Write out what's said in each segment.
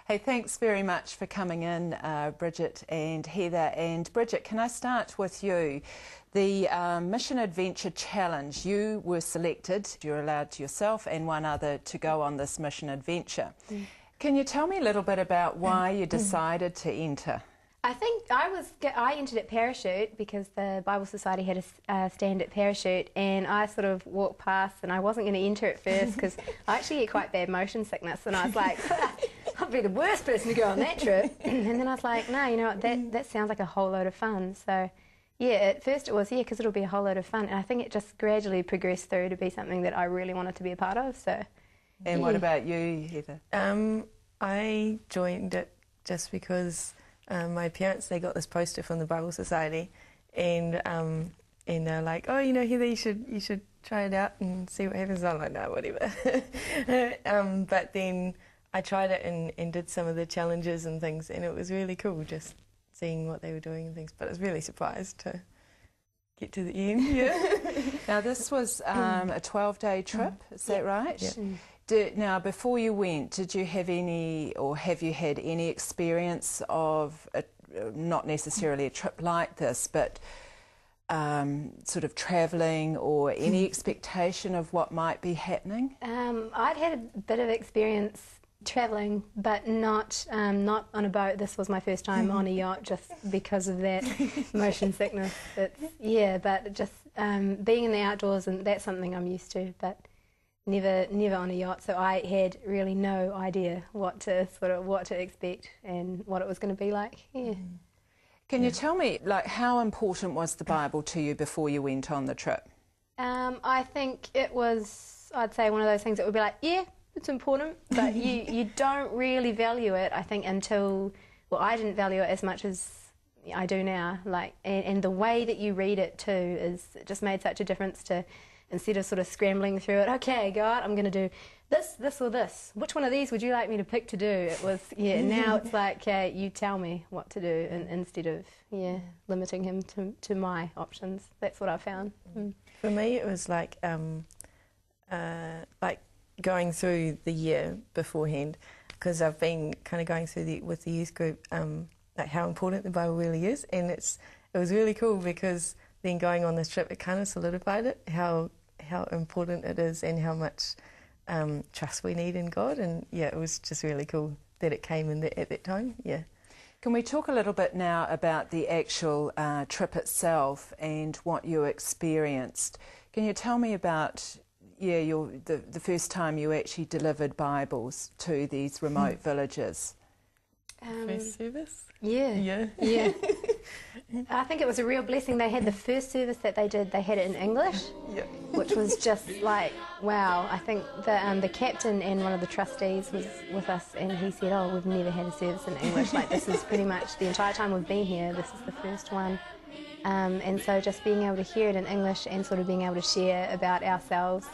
Hey, thanks very much for coming in, Bridgette and Heather. And Bridgette, can I start with you? The Mission Adventure Challenge, you were selected, you're allowed yourself and one other to go on this mission adventure. Can you tell me a little bit about why you decided to enter? I think I entered at parachute because the Bible Society had a stand at parachute, and I sort of walked past and I wasn't going to enter at first because I actually get quite bad motion sickness, and I was like, I'd be the worst person to go on that trip. And then I was like, no, you know what, that sounds like a whole load of fun. So yeah, at first it was, because it'll be a whole load of fun, and I think it just gradually progressed through to be something that I really wanted to be a part of. So. And what about you, Heather? I joined it just because my parents, they got this poster from the Bible Society, and they're like, oh, you know, Heather, you should try it out and see what happens. I'm like, no, whatever. But then I tried it and did some of the challenges and things, and it was really cool just seeing what they were doing and things. But I was really surprised to get to the end. Yeah. Now, this was a 12-day trip, is that right? Yeah. Now, before you went, did you have any, or have you had any experience of, not necessarily a trip like this, but sort of travelling, or any expectation of what might be happening? I'd had a bit of experience travelling, but not on a boat. This was my first time on a yacht, just because of that motion sickness. But just being in the outdoors, and that's something I'm used to, but never on a yacht. So I had really no idea what to expect and what it was going to be like. Yeah. Can you tell me, like, how important was the Bible to you before you went on the trip? I think it was, I'd say, one of those things that would be like, yeah, it's important, but you don't really value it, I think, until, well, I didn't value it as much as I do now. Like, and the way that you read it too it just made such a difference to, instead of sort of scrambling through it, okay, God, I'm going to do this, or this. Which one of these would you like me to pick to do? It was, now it's like, you tell me what to do, and instead of, limiting him to my options. That's what I found. For me, it was like going through the year beforehand, because I've been kind of going through with the youth group, like how important the Bible really is, and it was really cool because then going on this trip, it kind of solidified it, how important it is and how much trust we need in God. And it was just really cool that it came in at that time. Yeah. Can we talk a little bit now about the actual trip itself and what you experienced? Can you tell me about the first time you actually delivered Bibles to these remote villages? First service? Yeah. I think it was a real blessing. They had the first service that they did, they had it in English, which was just like, wow. I think the captain and one of the trustees was with us, and he said, oh, we've never had a service in English. Like, this is pretty much the entire time we've been here, this is the first one. And so just being able to hear it in English and sort of being able to share about ourselves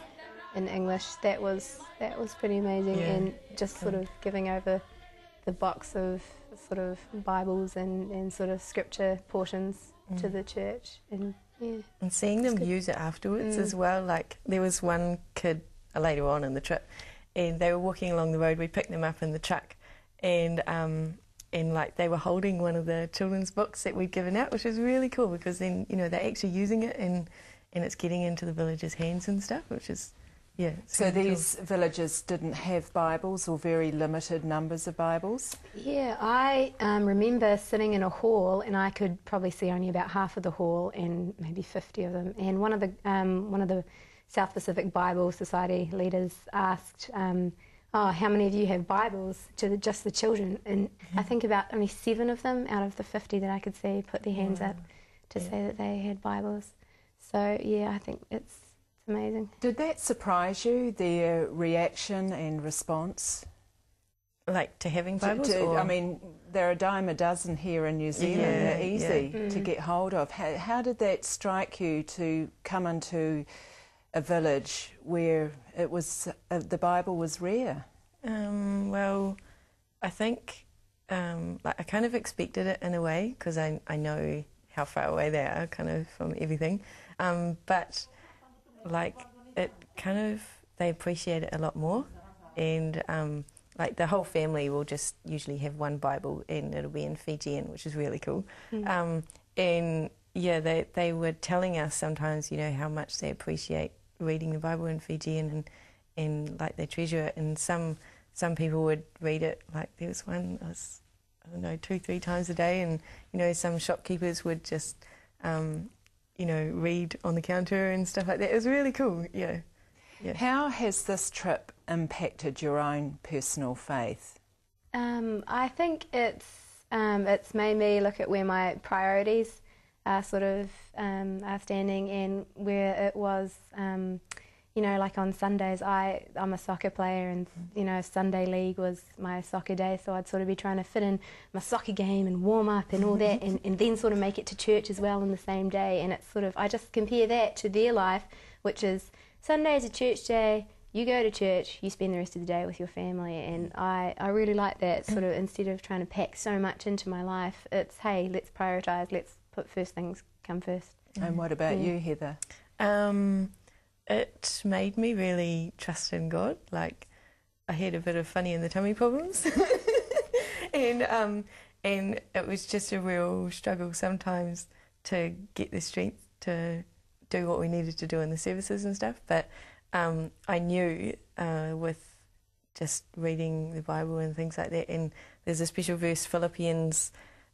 in English, that was pretty amazing. And just sort of giving over the box of sort of Bibles and sort of scripture portions to the church, and seeing them use it afterwards as well. Like, there was one kid later on in the trip, and they were walking along the road. We picked them up in the truck, and like they were holding one of the children's books that we'd given out, which was really cool, because then they're actually using it and it's getting into the villagers' hands and stuff, which is so these villages didn't have Bibles, or very limited numbers of Bibles? Yeah, I remember sitting in a hall, and I could probably see only about half of the hall, and maybe 50 of them. And one of the South Pacific Bible Society leaders asked, how many of you have Bibles, to just the children? And I think about only 7 of them out of the 50 that I could see put their hands up to say that they had Bibles. So I think it's amazing. Did that surprise you, their reaction and response? Like, to having Bibles? I mean, they're a dime a dozen here in New Zealand. They're easy to get hold of. How did that strike you, to come into a village where it was the Bible was rare? Well, I think I kind of expected it in a way, because I know how far away they are kind of from everything. But like, it kind of, they appreciate it a lot more, and like the whole family will just usually have one Bible, and it'll be in Fijian, which is really cool. And yeah, they were telling us sometimes, you know, how much they appreciate reading the Bible in Fijian, and like they treasure it. And some people would read it, like there was one, I don't know, 2-3 times a day, and you know, some shopkeepers would just you know, read on the counter and stuff like that. It was really cool. Yeah. How has this trip impacted your own personal faith? I think it's made me look at where my priorities are sort of are standing, and where it was, you know, like on Sundays, I'm a soccer player, and you know, Sunday league was my soccer day, so I'd sort of be trying to fit in my soccer game and warm up and all that, and then sort of make it to church as well on the same day. And it's sort of, I just compare that to their life, which is Sunday is a church day, you go to church, you spend the rest of the day with your family, and I really like that sort of, instead of trying to pack so much into my life, it's, hey, let's prioritise, let's put first things come first. And what about you, Heather? It made me really trust in God. Like, I had a bit of funny in the tummy problems, and it was just a real struggle sometimes to get the strength to do what we needed to do in the services and stuff. But I knew with just reading the Bible and things like that, and there's a special verse, Philippians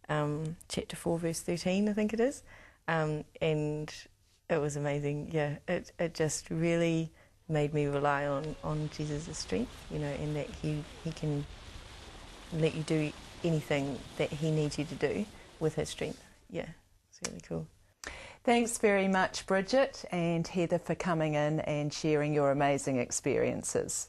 chapter 4 verse 13, I think it is, and it was amazing. Yeah, it just really made me rely on Jesus' strength, you know, and that he can let you do anything that he needs you to do with his strength. Yeah, it's really cool. Thanks very much, Bridgette and Heather, for coming in and sharing your amazing experiences.